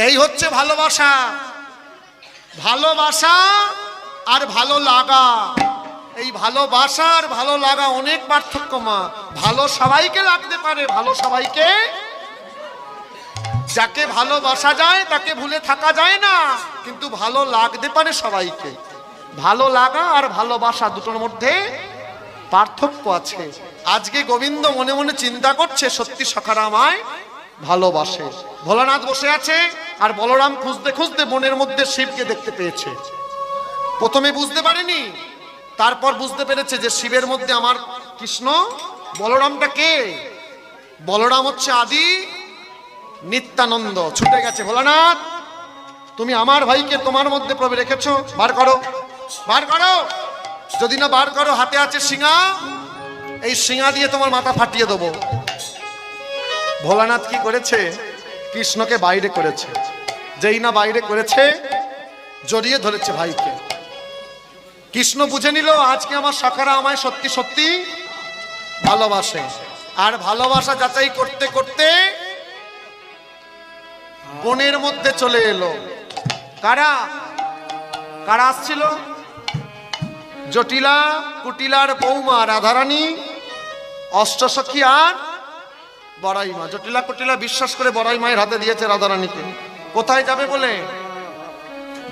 এই হচ্ছে ভালোবাসা। ভালোবাসা আর ভালো লাগা, এই ভালোবাসা আর ভালো লাগা অনেক পার্থক্য মা। ভালো সবাইকে লাগতে পারে, ভালো সবাইকে, যাকে ভালোবাসা যায় তাকে ভুলে থাকা যায় না, কিন্তু ভালো লাগতে পারে সবাইকে। ভালো লাগা আর ভালোবাসা দুটোর মধ্যে পার্থক্য আছে। আজকে গোবিন্দ মনে মনে চিন্তা করছে, সত্যি সখারা আমায় ভালোবাসে। ভোলানাথ বসে আছে আর বলরাম খুঁজতে খুঁজতে বনের মধ্যে শিবকে দেখতে পেয়েছে। প্রথমে বুঝতে পারেনি, তারপর বুঝতে পেরেছে যে শিবের মধ্যে আমার কৃষ্ণ। বলরামটা কে? বলরাম হচ্ছে আদি নিত্যানন্দ। ছুটে গেছে, ভোলানাথ তুমি আমার ভাইকে তোমার মধ্যে প্রবেশ রেখেছো, বার করো, বার করো। যদি না বার করো, হাতে আছে শিঙা, এই শিঙা দিয়ে তোমার মাথা ফাটিয়ে দেবো। ভোলানাথ কি করেছে? কৃষ্ণকে বাইরে করেছে। যেই না বাইরে করেছে, জড়িয়ে ধরেছে ভাইকে। কৃষ্ণ বুঝে নিল আজকে আমার সখারা আমায় সত্যি সত্যি ভালোবাসে। আর ভালোবাসা যাচাই করতে করতে বনের মধ্যে চলে এলো। কারা কারা আসছিল? জটিলা কুটিলার বৌমা রাধারানী, অষ্টসখী আর বড়াই মা। জটিলা কুটিলা বিশ্বাস করে বড়াই মায়ের হাতে দিয়েছে রাধারানীকে। কোথায় যাবে বলে?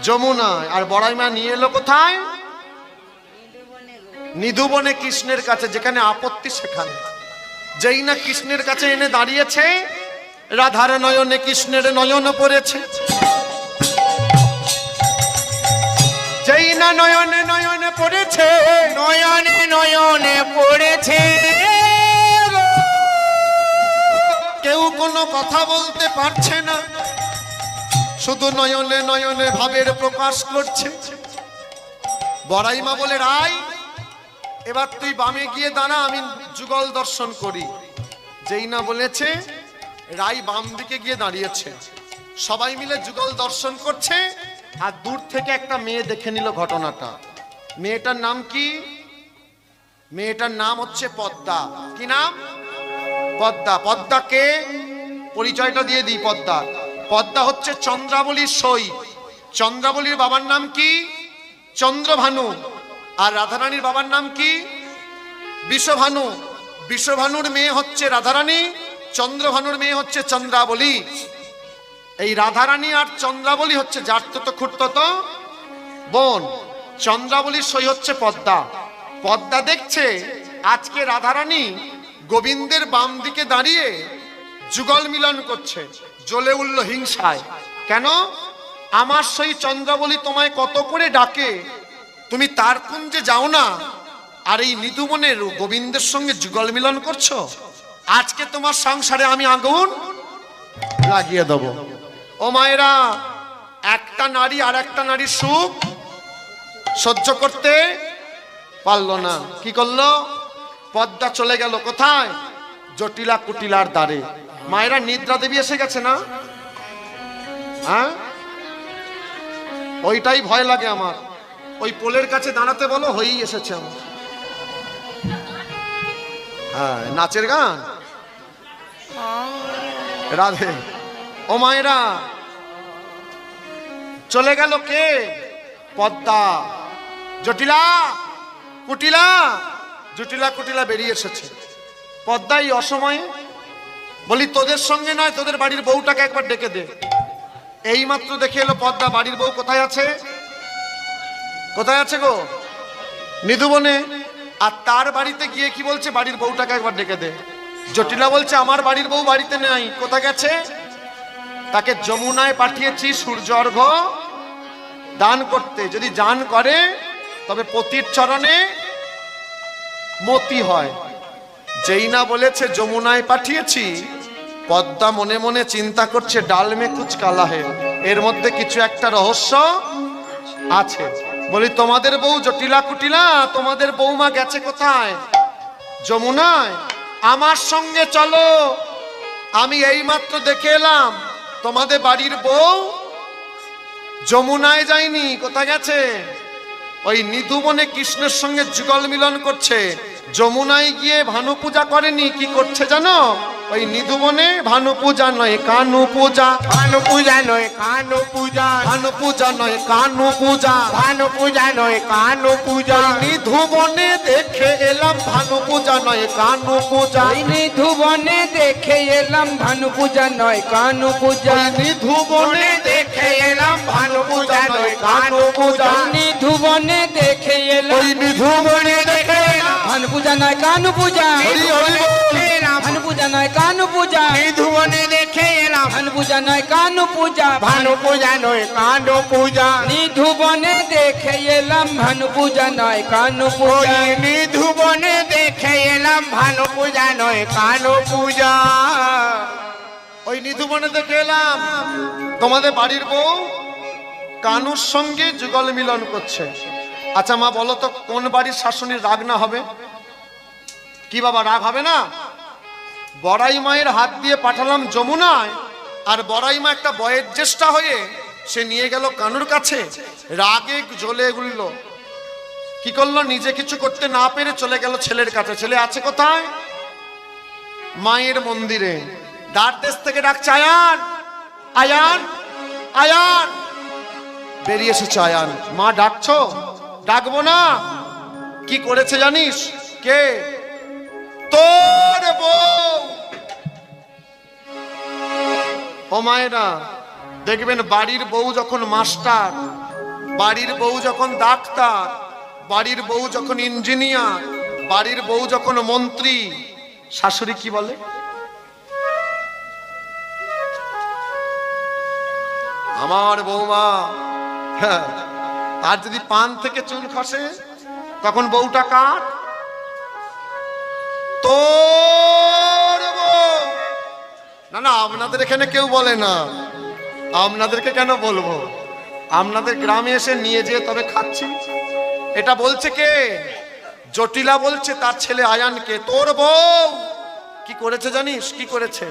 যমুনায়। আর বড়াই মা নিয়ে এলো কোথায়? নিধুবনে, কৃষ্ণের কাছে, যেখানে আপত্তি সেখানে। যেই না কৃষ্ণের কাছে এনে দাঁড়িয়েছে, রাধার নয়নে কৃষ্ণের নয়ন পড়েছে। যেই না নয়নে নয়নে পড়েছে, নয়নে নয়নে পড়েছে, কেউ কোনো কথা বলতে পারছে না, শুধু নয়নে নয়নে ভাবের প্রকাশ করছে। বড়াই মা বলে, রাই এবার তুই বামে গিয়ে দাঁড়া, আমি যুগল দর্শন করি। যেই না বলেছে, রাই বাম দিকে গিয়ে দাঁড়িয়েছে। সবাই মিলে যুগল দর্শন করছে। আর দূর থেকে একটা মেয়ে দেখে নিল ঘটনাটা। মেয়েটার নাম কি? মেয়েটার নাম হচ্ছে পদ্মা। কি নাম? পদ্মা। পদ্মাকে পরিচয়টা দিয়ে দিই। পদ্মা, পদ্মা হচ্ছে চন্দ্রাবলীর সই। চন্দ্রাবলীর বাবার নাম কি? চন্দ্রভানু। আর রাধারানীর বাবার নাম কি? বিশ্বভানু। বিশ্বভানুর মেয়ে হচ্ছে রাধারানী, চন্দ্রভানুর মেয়ে হচ্ছে চন্দ্রাবলী। এই রাধারানী আর চন্দ্রাবলী হচ্ছে জাততো খুঁড়তো বোন। চন্দ্রাবলীর সই হচ্ছে পদ্মা। পদ্মা দেখছে আজকে রাধারানী গোবিন্দের বাম দিকে দাঁড়িয়ে যুগল মিলন করছে। জ্বলে উঠল হিংসায়। কেন? আমার সই চন্দ্রাবলী তোমায় কত করে ডাকে, তুমি তার কুঞ্জে যাও না, আর এই নিধুবনের গোবিন্দের সঙ্গে যুগল মিলন করছো। আজকে তোমার সংসারে আমি আগুন লাগিয়ে দেব। ও মায়েরা, একটা নারী আর একটা নারীর সুখ সহ্য করতে পারলো না। কি করলো? পদ্মা চলে গেল কোথায়? জটিলা কুটিলার দ্বারে। মায়েরা, নিদ্রা দেবী এসে গেছে না? হ্যাঁ, ওইটাই ভয় লাগে আমার। ওই পোলের কাছে দাঁড়াতে বলো, হয়েই এসেছে আমার। হ্যাঁ, নাচের গান রাধে। ও মায়েরা, চলে গেল কে? পদ্মা। জটিলা কুটিলা, জটিলা কুটিলা বেরিয়ে এসেছে। পদ্মা এই অসময়ে বলি, তোদের সঙ্গে নয়, তোদের বাড়ির বউটাকে একবার ডেকে দে। এই মাত্র দেখে এলো পদ্মা। বাড়ির বউ কোথায় আছে? কোথায় আছে গো? নিধুবনে। আর তার বাড়িতে গিয়ে কি বলছে? বাড়ির বউটাকে একবার ডেকে দে। জটিলা বলছে, আমার বাড়ির বউ বাড়িতে নেই। কোথায় গেছে? তাকে যমুনায় পাঠিয়েছি সূর্য অর্ঘ্য দান করতে। যদি দান করে তবে পতির চরণে মতি হয়। যেই না বলেছে যমুনায় পাঠিয়েছি, পদ্মা মনে মনে চিন্তা করছে, ডাল মে কুচ কালা হে, এর মধ্যে কিছু একটা রহস্য আছে। বলি, তোমাদের বউ জটিলা কুটিলা, তোমাদের বৌমা গেছে কোথায়? যমুনায়। আমার সঙ্গে চলো, আমি এই মাত্র দেখে এলাম তোমাদের বাড়ির বউ যমুনায় যায়নি। কোথায় গেছে? ওই নিধুবনে কৃষ্ণের সঙ্গে যুগল মিলন করছে। যমুনায় গিয়ে ভানু পূজা করেনি। কি করছে জানো? ওই নিধুবনে ভানু পূজা নয় কানু পূজা, ভানু পূজা নয় কানু পূজা, ভানু পূজা নয় কানু পূজা, ভানু পূজা নয় কানু পূজা। নিধুবনে দেখে এলাম ভানু পূজা নয় কানু পূজা, নিধুবনে দেখে এলাম ভানু পূজা নয় কানু পূজা, নিধুবনে দেখে এলাম ভানু পূজা নয় কানু পূজা। নিধুবনে দেখে এলাম ওই নিধুবনে দেখে এলাম ভানু পূজা নয় কানু পূজা, হরি হরি বল। ভানু পূজা নয় কানু পূজা, নিধুবনে দেখে এলাম ভানু পূজা নয় কানু পূজা, ভানু পূজা নয় কানু পূজা। নিধুবনে দেখে এলাম ভানু পূজা নয় কানু পূজা, ওই নিধুবনে দেখে এলাম ভানু পূজা নয় কানু পূজা। ওই নিধুবনে দেখে এলাম তোমাদের বাড়ির বউ কানুর সঙ্গে যুগল মিলন করছে। আচ্ছা মা বলো তো কোন বাড়ির শাশুড়ির রাগ না হবে? কি বাবা রাগ হবে না? বড়াই মায়ের হাত দিয়ে পাঠালাম যমুনায়, আর বড়াই মা একটা বয়োজ্যেষ্ঠা হয়ে সে নিয়ে গেল কানুর কাছে, রাগে জ্বলে উঠল। কি করলো? নিজে কিছু করতে না পেরে চলে গেল ছেলের কাছে। ছেলে আছে কোথায়? মায়ের মন্দিরে। দ্বার দেশ থেকে ডাকছে আয়ান, আয়ান, আয়ান। বেরিয়ে এসেছে আয়ান। মা ডাকছো? ডাকবো না। কি করেছে জানিস? কে? তোর বউ। ও মায়েরা দেখবেন বাড়ির বউ যখন মাস্টার, বাড়ির বউ যখন ডাক্তার, বাড়ির বউ যখন ইঞ্জিনিয়ার, বাড়ির বউ যখন মন্ত্রী, শাশুড়ি কি বলে? আমার বৌমা। হ্যাঁ, আর যদি পান থেকে চুল খসে তখন বউটা কার? তোর বউ। না না, আপনাদের এখানে কেউ বলে না। আপনাদেরকে কেন বলবো? আপনাদের গ্রামে এসে নিয়ে যেয়ে তবে খাচ্ছি। এটা বলছে কে? জটিলা বলছে তার ছেলে আয়ানকে তোর বউ। কি করেছে জানিস? কি করেছে?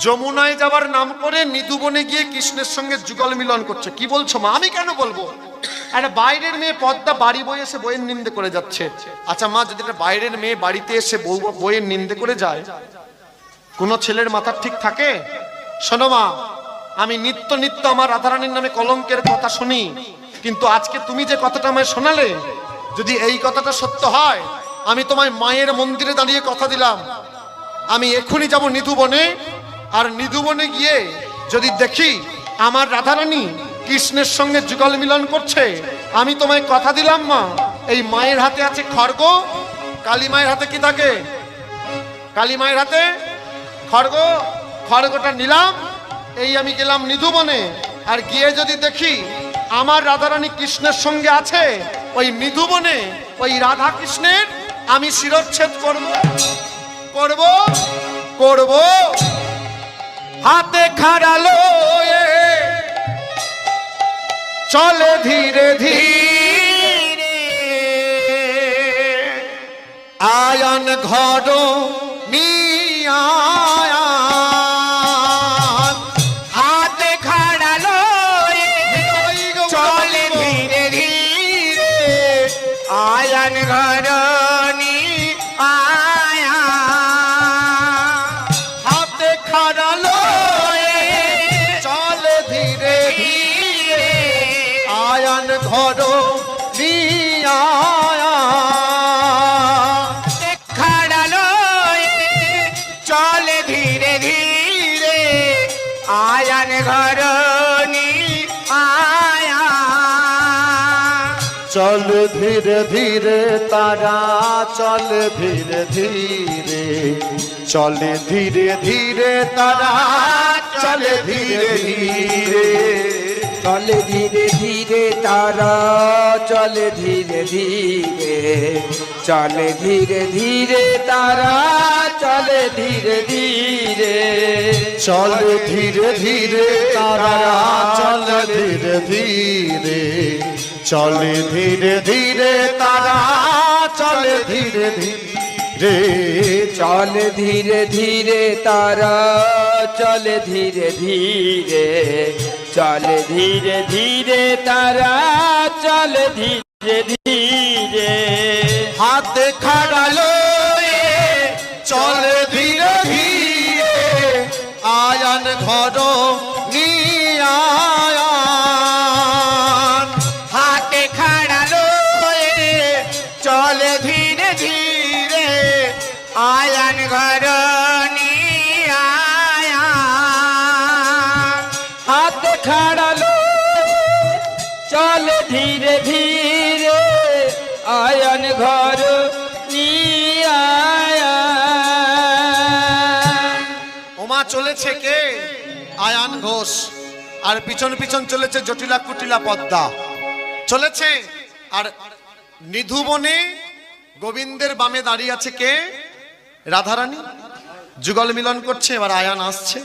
যমুনায় যাবার নাম করে নিধুবনে গিয়ে কৃষ্ণের সঙ্গে যুগল মিলন করছে। কি বলছো মা? আমি কেন বলবো? একটা বাইরের মেয়ে পদ্মা বাড়ি বয়ে এসে বইয়ের নিন্দে করে যাচ্ছে। আচ্ছা মা, যদি একটা বাইরের মেয়ে বাড়িতে এসে বইয়ের নিন্দে করে যায়, কোন ছেলের মাথা ঠিক থাকে? শোনো মা, আমি নিত্য নিত্য আমার রাধারানীর নামে কলঙ্কের কথা শুনি, কিন্তু আজকে তুমি যে কথাটা আমায় শোনালে, যদি এই কথাটা সত্য হয়, আমি তোমায় মায়ের মন্দিরে দাঁড়িয়ে কথা দিলাম, আমি এখনই যাব নিধুবনে। আর নিধুবনে গিয়ে যদি দেখি আমার রাধারানী কৃষ্ণের সঙ্গে যুগল মিলন করছে, আমি তোমায় কথা দিলাম মা, এই মায়ের হাতে আছে খড়গ। কালী মায়ের হাতে কি থাকে? কালী মায়ের হাতে খড়গ। খড়গটা নিলাম, এই আমি গেলাম নিধুবনে। আর গিয়ে যদি দেখি আমার রাধারানী কৃষ্ণের সঙ্গে আছে, ওই নিধুবনে ওই রাধা কৃষ্ণের আমি শিরচ্ছেদ করব, করব, করব। হাতে খাড়ালো চলে ধীরে ধীরে, আয়ান ঘর নিয়া হাতে খাড়ালো চলে ধীরে ধীরে, আয়ান ঘরনি আয়া। হাতে খাড়ালো চলে ধীরে ধীরে, আয়ান ঘর নিয়া খাড়ালো চলে ধীরে ধীরে, আয়ান ঘরনি আয়া। চল ধীরে ধীরে তারা, চল ধীরে ধীরে, চলে ধীরে ধীরে তারা, চলে ধীরে ধীরে, চলে ধীরে ধীরে তারা, চলে ধীরে ধীরে, চলে ধীরে ধীরে তারা, চলে ধীরে ধীরে, চল ধীরে ধীরে তারা, চল ধীরে ধীরে, চলে ধীরে ধীরে তারা, চলে ধীরে ধীরে, চলে ধীরে ধীরে তারা, চলে ধীরে ধীরে, চলে ধীরে ধীরে তারা, চলে ধীরে ধীরে। হাতে খাড়ালো চলে ধীরে ধীরে, ঘর নিয়ায়ান। হাতে খাড়ালো চলে ধীরে ধীরে আয়ান ঘর হাতে খাড়ালো চল ধীরে ধীরে আয়ন ঘর নিয়া। ওমা চলেছে কে? আয়ান ঘোষ। আর পিছন পিছন চলেছে জটিলা কুটিলা পদ্মা চলেছে। আর নিধুবনে গোবিন্দের বামে দাঁড়িয়ে আছে কে? রাধারানী যুগল মিলন করছে। এবার আয়ান আসছে,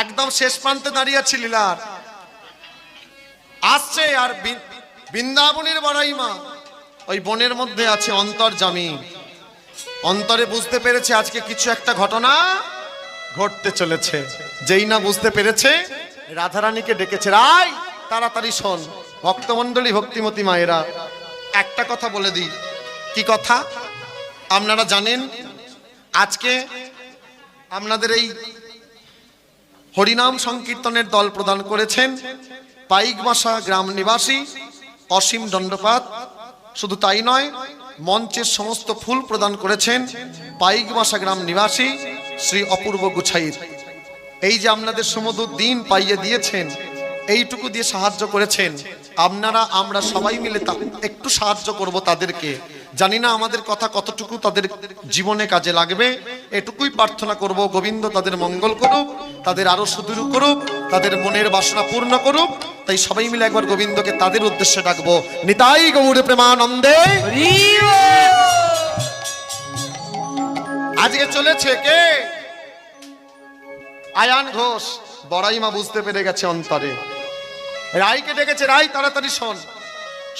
একদম শেষ প্রান্তে দাঁড়িয়ে আছে লীলার, আসছে। আর বৃন্দাবনের বড়াই মা ওই বনের মধ্যে আছে অন্তর্যামী। অন্তরে বুঝতে পেরেছে আজকে কিছু একটা ঘটনা ঘটতে চলেছে। যেই না বুঝতে পেরেছে রাধারানীকে ডেকেছে, রাই তাড়াতাড়ি শোন। ভক্তমণ্ডলী ভক্তিমতী মায়েরা একটা কথা বলে দিই। কি কথা? আপনারা জানেন আজকে আপনাদের এই হরিনাম সংকীর্তনের দল প্রদান করেছেন পাইকবাসা গ্রাম নিবাসী অসীম দণ্ডপাত। শুধু তাই নয়, মঞ্চের সমস্ত ফুল প্রদান করেছেন পাইকবাসা গ্রাম নিবাসী শ্রী অপূর্ব গুছাইর। এই যে আপনাদের সমুদ্র দিন পাইয়ে দিয়েছেন, এইটুকু দিয়ে সাহায্য করেছেন আপনারা, আমরা সবাই মিলে একটু সাহায্য করব তাদেরকে। জানি না আমাদের কথা কতটুকু তাদের জীবনে কাজে লাগবে, এটুকুই প্রার্থনা করব গোবিন্দ তাদের মঙ্গল করুক, তাদের আরো সুদূর করুক, তাদের মনের বাসনা পূর্ণ করুক। তাই সবাই মিলে একবার গোবিন্দকে তাদের উদ্দেশ্যে ডাকবো। নিতাই গৌর প্রেমানন্দে। আজকে চলেছে কে? আয়ান ঘোষ। বড়াই মা বুঝতে পেরে গেছে অন্তরে, রাইকে ডেকেছে, রাই তাড়াতাড়ি শোন,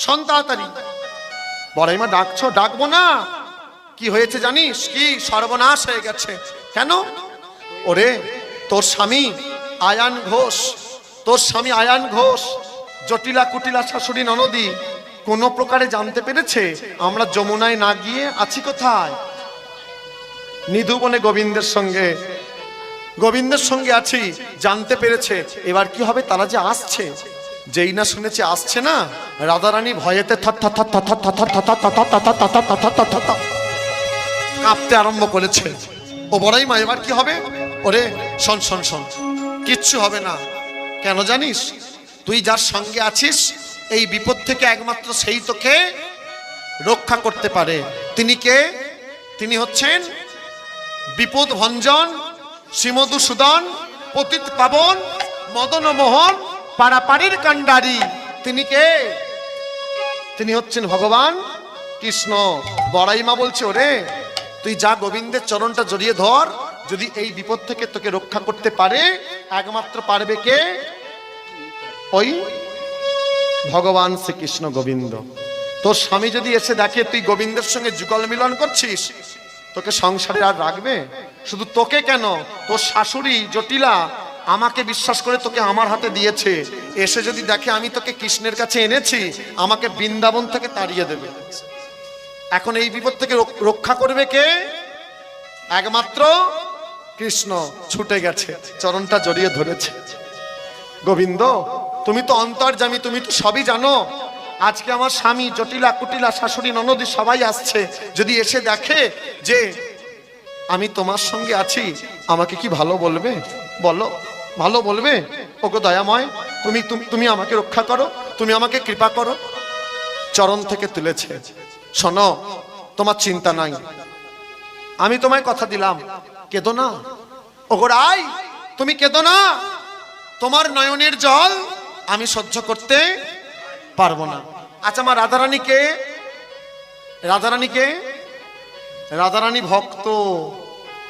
শোন তাড়াতাড়ি। বড়াই মা ডাকছো? ডাকবো না। কি হয়েছে জানিস? কি সর্বনাশ হয়ে গেছে। কেন? ওরে তোর স্বামী আয়ান ঘোষ, তোর স্বামী আয়ান ঘোষ জটিলা কুটিলা শাশুড়ি ননদী কোন প্রকারে জানতে পেরেছে আমরা যমুনায় না গিয়ে আছি কোথায়? নিধুবনে গোবিন্দের সঙ্গে আছি, জানতে পেরেছে। এবার কি হবে? তারা যে আসছে, যেই না শুনেছে আসছে না, রাধারানী ভয়েতে কাঁপতে আরম্ভ করেছে। ও বড়াই মা এবার কি হবে? ওরে শোন শোন শোন, কিচ্ছু হবে না। কেন জানিস? তুই যার সঙ্গে আছিস এই বিপদ থেকে একমাত্র সেই তোকে রক্ষা করতে পারে। তিনি কে? তিনি হচ্ছেন বিপদ ভঞ্জন শ্রীমধুসূদন পতিত পাবন মদন মোহন পারাপাড়ির কান্ডারি। তিনি কে? তিনি হচ্ছেন ভগবান কৃষ্ণ। বড়াই মা বলছে, ওরে তুই যা গোবিন্দের চরণটা জড়িয়ে ধর, যদি এই বিপদ থেকে তোকে রক্ষা করতে পারে একমাত্র পারবে কে? ওই ভগবান শ্রীকৃষ্ণ গোবিন্দ। তোর স্বামী যদি এসে দেখে তুই গোবিন্দের সঙ্গে যুগল মিলন করছিস, তোকে সংসারে আর রাখবে? শুধু তোকে কেন, তোর শাশুড়ি জটিলা আমাকে বিশ্বাস করে তোকে আমার হাতে দিয়েছে। এসে যদি দেখে আমি তোকে কৃষ্ণের কাছে এনেছি, আমাকে বৃন্দাবন থেকে তাড়িয়ে দেবে। এখন এই বিপদ থেকে রক্ষা করবে কে? একমাত্র কৃষ্ণ। ছুটে গেছে, চরণটা জড়িয়ে ধরেছে। গোবিন্দ তুমি তো অন্তর্যামী, তুমি তো সবই জানো। আজকে আমার স্বামী জটিলা কুটিলা শাশুড়ি ননদী সবাই আসছে, যদি এসে দেখে যে আমি তোমার সঙ্গে আছি, আমাকে কি ভালো বলবে? বলো, ভালো বলবে? ওগো দয়াময়, তুমি তুমি আমাকে রক্ষা করো, তুমি আমাকে কৃপা করো। চরণ থেকে তুলেছে। শোনো, তোমার চিন্তা নাই, আমি তোমায় কথা দিলাম, কেঁদো না। ওগো রাই, তুমি কেঁদো না। তোমার নয়নের জল আমি সহ্য করতে পারবো না। আচ্ছা মা, রাধারানীকে রাধারানী ভক্ত,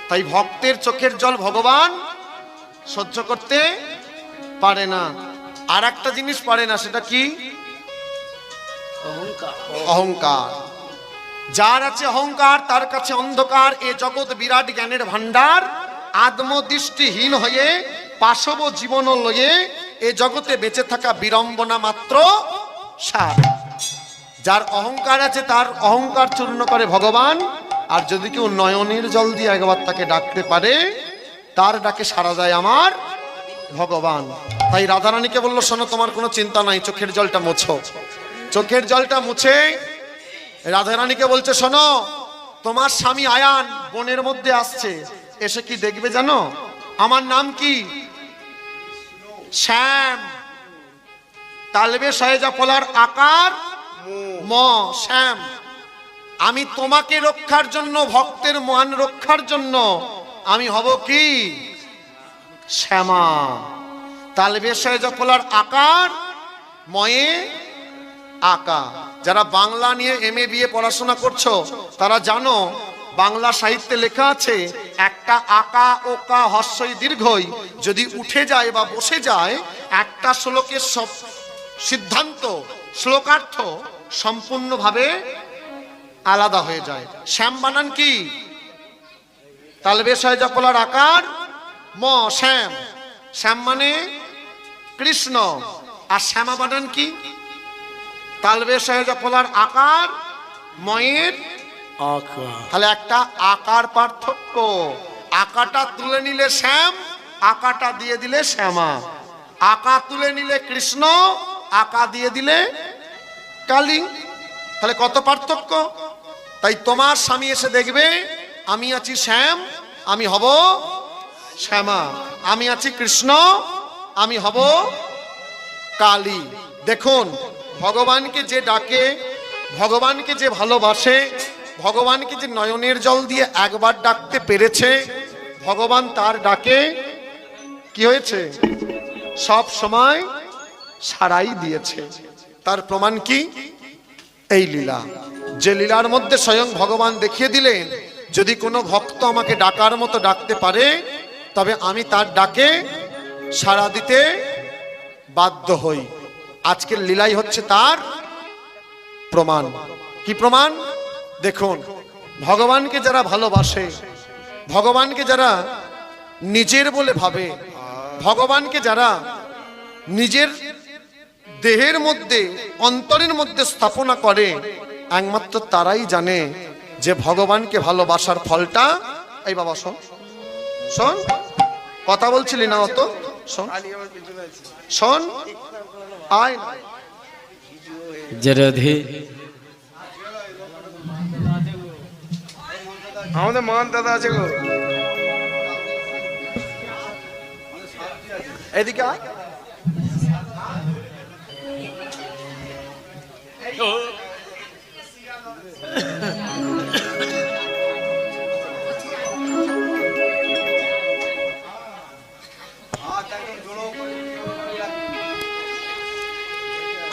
তাই ভক্তের চোখের জল ভগবান সহ্য করতে পারে না। আর একটা জিনিস পারে না, সেটা কি? অহংকার। যার আছে অহংকার তার কাছে অন্ধকার। এ জগৎ বিরাট জ্ঞানের ভান্ডার, আত্মদৃষ্টিহীন হয়ে পাশব জীবন লয়ে এ জগতে বেঁচে থাকা বিড়ম্বনা মাত্র সার। যার অহংকার আছে তার অহংকার চূর্ণ করে ভগবান। আর যদি কেউ নয়নের জল দিয়ে একবার তাকে ডাকতে পারে, তার ডাকে সাড়া দেয় আমার ভগবান। তাই রাধারানীকে বললো, শোনো, তোমার কোনো চিন্তা নাই, চোখের জলটা মোছো। চোখের জলটা মুছে রাধারানীকে বলছে, শোনো, তোমার স্বামী আয়ান বনের মধ্যে আসছে, এসে কি দেখবে জানো? আমার নাম কি? শ্যাম। তালবে সয়েজা ফলার আকার ম, শ্যাম। আমি তোমাকে রক্ষার জন্য, ভক্তের মান রক্ষার জন্য আমি হব কি? শ্যামা। তালবে সয়েজা ফলার আকার ময়ে আকা। যারা বাংলা নিয়ে MA BA পড়াশোনা করছো তারা জানো, বাংলা সাহিত্যে লেখা আছে, একটা আকা ওকা হর্ষই দীর্ঘই যদি উঠে যায় বা বসে যায়, একটা শ্লোকের সব সিদ্ধান্ত, শ্লোকার্থ সম্পূর্ণভাবে আলাদা হয়ে যায়। শ্যাম বানান কি? তালবে সয়েজা ফলার আকার ম, শ্যাম। শ্যাম মানে কৃষ্ণ। আর শ্যামা বানান কি? তালবে সয়েজা ফলার আকার ময়ের আকা। তাহলে একটা আকার পার্থক্য। আকাটা তুলে নিলে শ্যাম, আকাটা দিয়ে দিলে শ্যামা। আকা তুলে নিলে কৃষ্ণ, আকা দিয়ে দিলে কালী। তাহলে কত পার্থক্য? তাই তোমার স্বামী এসে দেখবে, আমি আছি শ্যাম, আমি হব শ্যামা। আমি আছি কৃষ্ণ, আমি হব কালী। দেখুন, ভগবানকে যে ডাকে, ভগবানকে যে ভালোবাসে, ভগবানকে যে নয়নের জল দিয়ে একবার ডাকতে পেরেছে, ভগবান তার ডাকে কি হয়েছে? সব সময় সাড়াই দিয়েছে। তার প্রমাণ কি? এই লীলা। যে লীলার মধ্যে স্বয়ং ভগবান দেখিয়ে দিলেন, যদি কোনো ভক্ত আমাকে ডাকার মতো ডাকতে পারে, তবে আমি তার ডাকে সাড়া দিতে বাধ্য হই। আজকের লীলাই হচ্ছে তার প্রমাণ। কি প্রমাণ? দেখুন, ভগবানকে যারা ভালোবাসে, ভগবানকে যারা নিজের বলে ভাবে, ভগবানকে যারা নিজের দেহের মধ্যে, অন্তরের মধ্যে স্থাপনা করে, একমাত্র তারাই জানে যে ভগবানকে ভালোবাসার ফলটা। এই বাবা শোন, শোন, কথা বলছিলি না অত, শোন শোন, আয় রাধে। আমাদের মহান দাদা আছে গো, এদিকে আয়।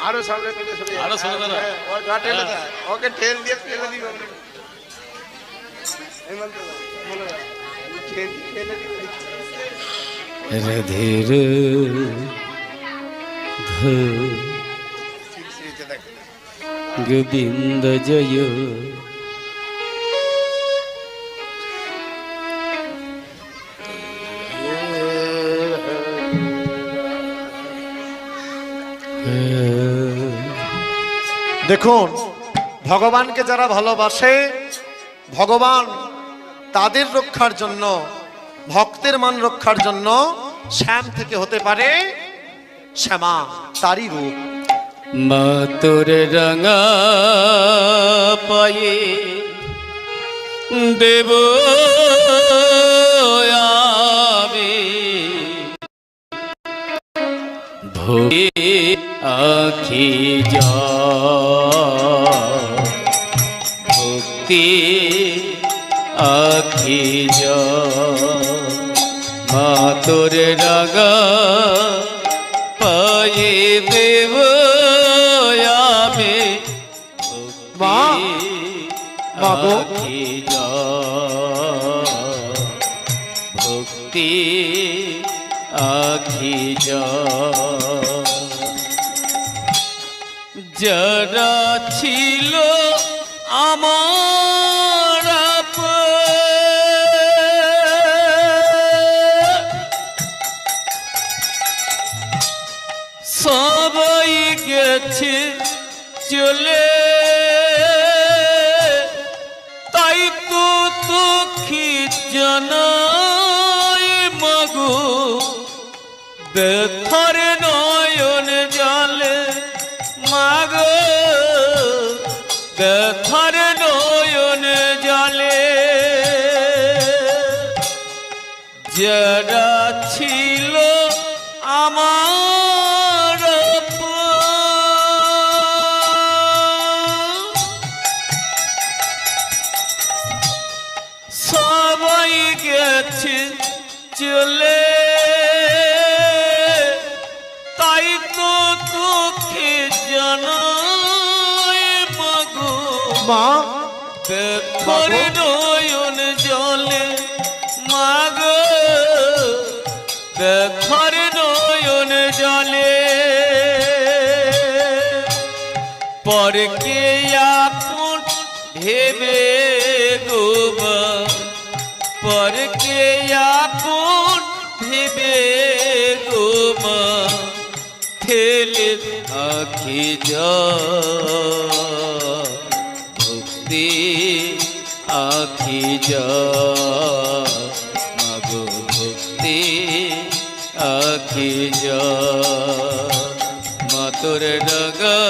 আরো সামনে থেকে সরে আরো সামনে দাদা, ওর গা ঠেলে দেয়, ওকে ঠেল দিয়ে ফেলে দিবে। এই বলতে বলো, ঠেল ফেলে দিবে। রাধে গোবিন্দ জয়। দেখুন, ভগবানকে যারা ভালোবাসে, ভগবান তাদের রক্ষার জন্য, ভক্তের মান রক্ষার জন্য শ্যাম থেকে হতে পারে শ্যামা, তারই রূপ। মা তোর রঙা পায়ে দেব আমি ভোগে আখি যা ভক্তি আখি যা। মা তোর রঙা পায়ে দেব আমি মা, মাগো, আখি যা ভক্তি আখি যা। যারা ছিল আমার সবাই গেছে চলে, তাই তো দুঃখী জানাই মাগো ব্যথার নয়ন জলে মাগো ব্যথার নয়ন জলে যারা ছিল আমার সবাই গেছে চলে তাই তো তোকে জানাই মাগো মা ব্যথার নয়ন জলে মাগো ব্যথার নয়ন জলে পরকে আপন ভেবে গোবা পরকে আপন ভেবে গোমা ঠেলে আখি যা ভক্তি আখি যা মাগো ভক্তি আখি যা মাতর ডগা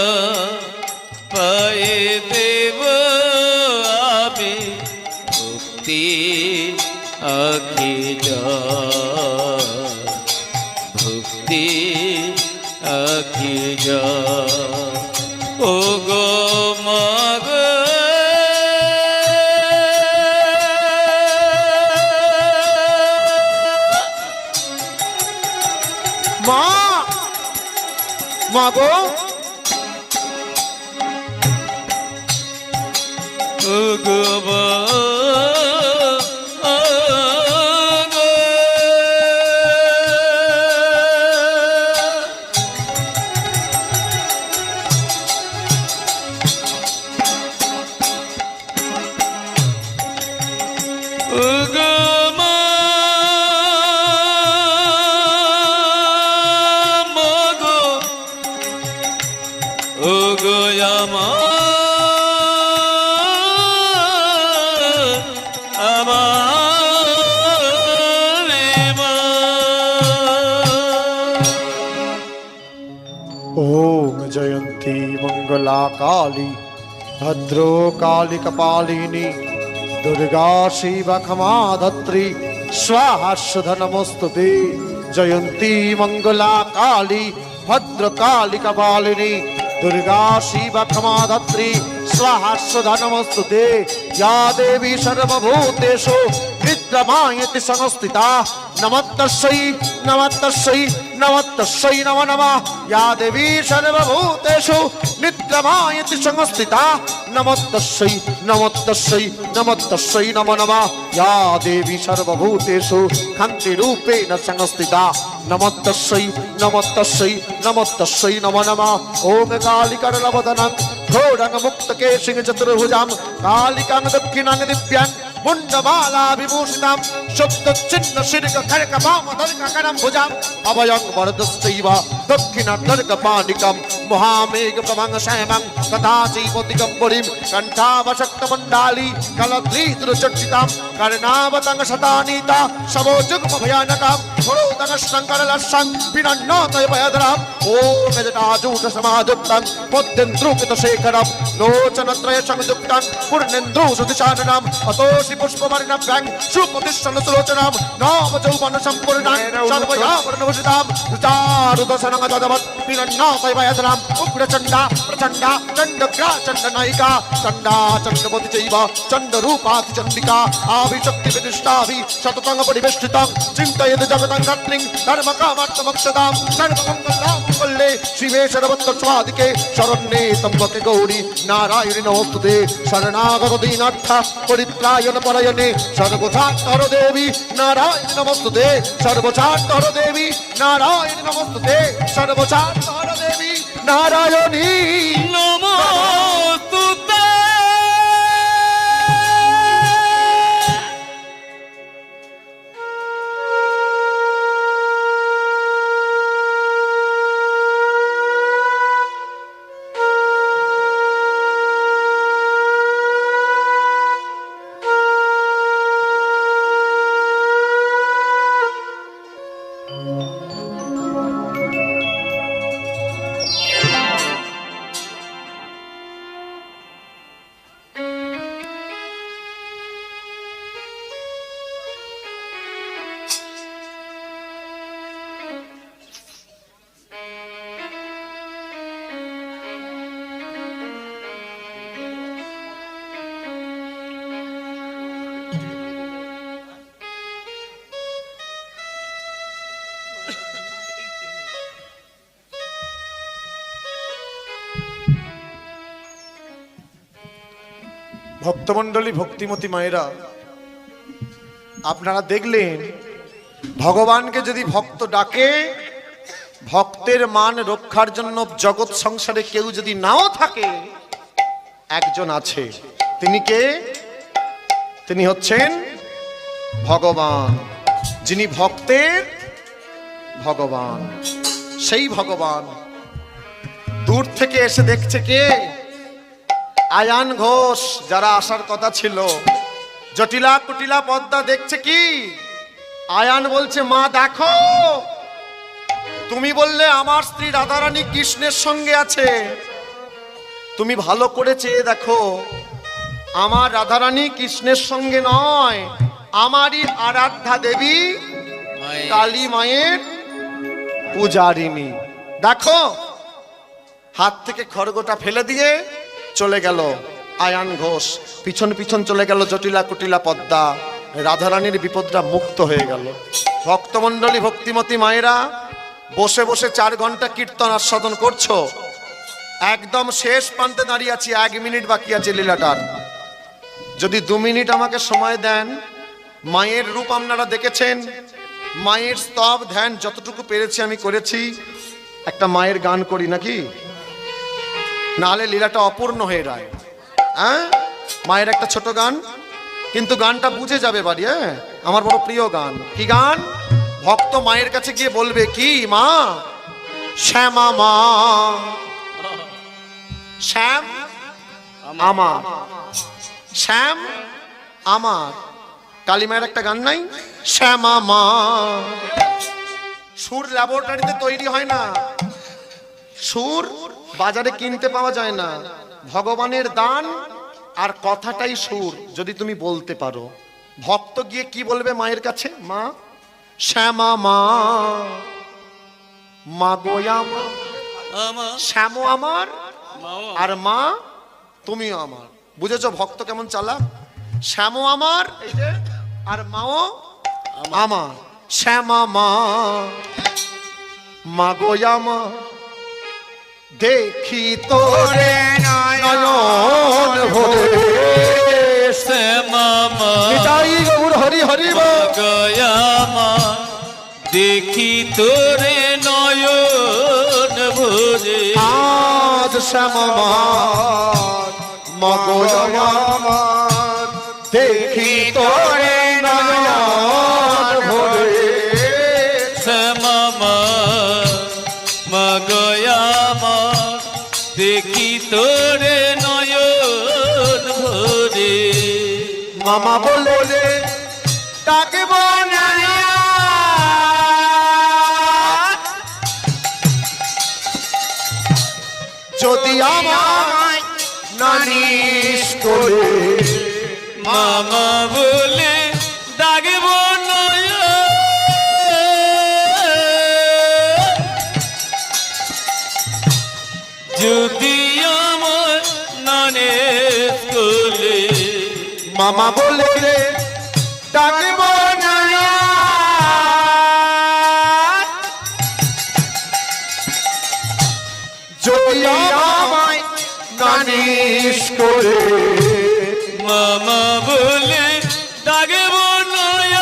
পায়ে দেব আমি ভক্তি আখি যা ভক্তি আখি যা ও গো মাগ মা মা গো ও গো ओम जयंती मंगला काली भद्रो काली कपालिनी दुर्गा शिव क्षमा धत्री स्वाहा सुधा नमस्तुते जयंती मंगला काली भद्र काली कपालिनी दुर्गा शिव क्षमा धत्री स्वाहा सुधा नमस्तुते या देवी सर्वभूतेषु विद्यमायति संस्थिता नमस्तस्यै नमस्तस्यै नमस्तस्यै नमो नमः या देवी सर्वभूतेषु नित्यमायति संस्थिता नमस्तस्यै नमस्तस्यै नमस्तस्यै नमो नमः या देवी सर्वभूतेषु कान्तिरूपेण संस्थिता नमस्तस्यै नमस्तस्यै नमस्तस्यै नमो नमः ओम कालिकरलवदनं घोरं मुक्तकेशिं चतुर्भुजां कालिकां दक्षिणां दिव्यां मुंडमाला विभूषितां शुद्धचिन्ह शिरक खड़क वामदर्ककरं भुजां अभयं वरदश्चैव दक्षिणदर्कपाणिकं महामेघ प्रभं श्यामं तथा चैव दिगम्बरीं कण्ठावशक्तमण्डाली कलद्रीदृचर्चितां कर्णावतं शतानीता शवोजुग्मभयानकां पुरोदकशङ्करलक्षं विनन्नतयभयधरां ॐ जटाजूटसमायुक्तं पद्यन्द्रूपितशेखरं लोचनत्रयसंयुक्तं पूर्णेन्दुसुदिशाननम् अतोषि पुष्पवर्णभ्यां सुप्रतिष्ठनसुलोचनां नामजौवनसम्पूर्णां सर्वयावरणभूषितां रुचारुदशनं ददवत् विनन्नतयभयधरां उग्रचण्डा प्रचण्डा चण्डग्राचण्डनायिका चण्डा चण्डवती चैव चण्डरूपातिचण्डिका आभिशक्तिप्रतिष्ठाभि शततं परिवेष्टितं चिन्तयति जगतं धर्त्रीं धर्मकामार्थमक्षदां सर्वमङ्गलां कुल्ले शिवे सर्वत्रस्वादिके शरण्ये त्र्यम्बके गौरी नारायणि नमोस्तुते शरणागत दीनार्थ परित्रायण परायणे सर्वसात्तर देवी नारायण नमोस्तुते सर्वसात्तर देवी नारायण नमोस्तुते सर्वसात्तर देवी नारायणी नमोस्तुते ভক্তমণ্ডলী, ভক্তিমতী মায়েরা, আপনারা দেখলেন ভগবানকে যদি ভক্ত ডাকে, ভক্তের মান রক্ষার জন্য জগৎ সংসারে কেউ যদি নাও থাকে, একজন আছে। তিনি কে? তিনি হচ্ছেন ভগবান, যিনি ভক্তের ভগবান। সেই ভগবান দূর থেকে এসে দেখছে কে? আয়ান ঘোষ, যারা আসার কথা ছিল। জটিলা কুটিলা পদ্মা দেখছে কি? আয়ান বলছে, মা দেখো, তুমি বললে আমার স্ত্রী রাধারানী কৃষ্ণের সঙ্গে আছে, তুমি ভালো করে চেয়ে দেখো, আমার রাধারানী কৃষ্ণের সঙ্গে নয়, আমারই আরাধ্যা দেবী কালী মায়ের পূজারিনী। দেখো, হাত থেকে খড়গোটা ফেলে দিয়ে চলে গেল আয়ান ঘোষ, পিছন পিছন চলে গেল জটিলা কুটিলা পদ্মা। রাধারানীর বিপদটা মুক্ত হয়ে গেল। ভক্তমণ্ডলী, ভক্তিমতী মায়েরা, বসে বসে 4 ঘন্টা কীর্তন আস্বাদন করছো, একদম শেষ প্রান্তে দাঁড়িয়ে আছি, 1 মিনিট বাকি আছে লীলাটার। যদি 2 মিনিট আমাকে সময় দেন, মায়ের রূপ আপনারা দেখেছেন, মায়ের স্তব ধ্যান যতটুকু পেরেছি আমি করেছি। একটা মায়ের গান করি নাকি? নাহলে লীলাটা অপূর্ণ হয়ে যায়। হ্যাঁ, মায়ের একটা ছোট গান, কিন্তু গানটা বুঝে যাবে বাড়ি। হ্যাঁ, আমার বড় প্রিয় গান। কি গান? ভক্ত মায়ের কাছে গিয়ে বলবে কি, মা, শ্যামা মা, শ্যাম আমার, শ্যাম আমার। কালী মায়ের একটা গান নাই, শ্যামা মা। সুর ল্যাবরেটরিতে তৈরি হয় না, সুর বাজারে কিনতে পাওয়া যায় না। ভগবানের দান আর কথাটাই সুর, যদি তুমি বলতে পারো। ভক্ত গিয়ে কি বলবে মায়ের কাছে? মা শ্যামা মা, মা গোয়া মা, শ্যামো আমার, আর মা তুমিও আমার। বুঝেছো ভক্ত কেমন চালাক? শ্যামো আমার, এই যে, আর মাও আমার। শ্যামা মা, মা গোয়া মা, দেখি তোরে নয়ন ভরে, শ্যামা মা নিতাই গৌর হরি হরি বল। গয়া মা, দেখি তোরে নয়ন ভরে। আজ শ্যামা মা, মা গোয়া মা, দেখি তোরে নয়ন ভরে। শ্যামা মা, মা গয়া মা, দেখি তোরে নয়ন ভরে। মামা বলে ডাকব না, যদি আমায় নানিস করে। মামা বলে ডাকব নয়ন, যদি আমার নানে কোলে। মামা বলে ডাকব না, যদি আমায় নানিস করে। মামা বলে ডাকব নয়ন,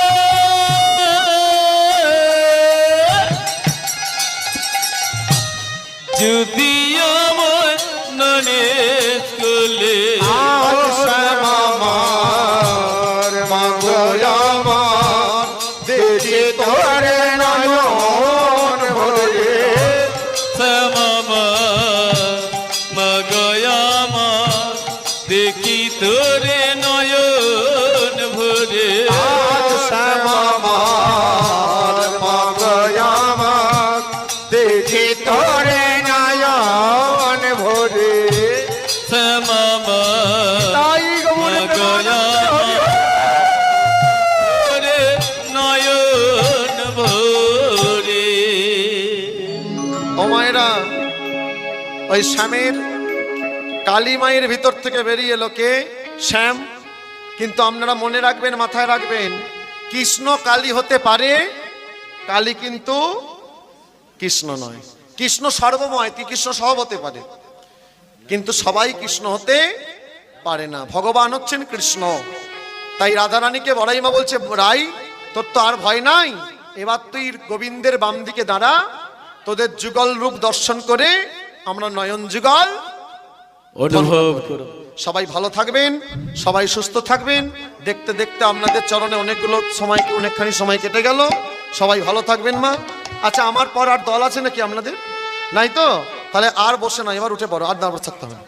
যদি আমার নানে কোলে। শ্যামা মার, মা গোয়া মার, দেখি তোরে নয়ন ভরে। শ্যামা মা, মা গয়া মা, দেখি তোরে নয়ন ভরে। শ্যামা মার, মা গোয়া মার, দেখি তোরে নয়ন ভরে। শ্যামা মা, তাই মা গয়া মা, তোরে নয়ন ভরে। ও মায়েরা, ওই শ্যামের, কালী মায়ের ভিতর থেকে বেরিয়ে এলো কে? শ্যাম। কিন্তু আপনারা মনে রাখবেন, মাথায় রাখবেন, কৃষ্ণ কালী হতে পারে, কালী কিন্তু কৃষ্ণ নয়। কৃষ্ণ সর্বময়, কৃষ্ণ সব হতে পারে, কিন্তু সবাই কৃষ্ণ হতে পারে না। ভগবান হচ্ছেন কৃষ্ণ। তাই রাধারানীকে বড়াইমা বলছে, রাই তোর তো আর ভয় নাই, এবার তুই গোবিন্দের বাম দিকে দাঁড়া, তোদের যুগল রূপ দর্শন করে আমরা নয়ন যুগল অনুভব করো। সবাই ভালো থাকবেন, সবাই সুস্থ থাকবেন। দেখতে দেখতে আপনাদের চরণে অনেকখানি সময় কেটে গেল। সবাই ভালো থাকবেন মা। আচ্ছা, আমার পর আর দল আছে নাকি আপনাদের? নাই তো? তাহলে আর বসে না, এবার উঠে পড়ো, আর দাঁড়াতে থাকতে হবে।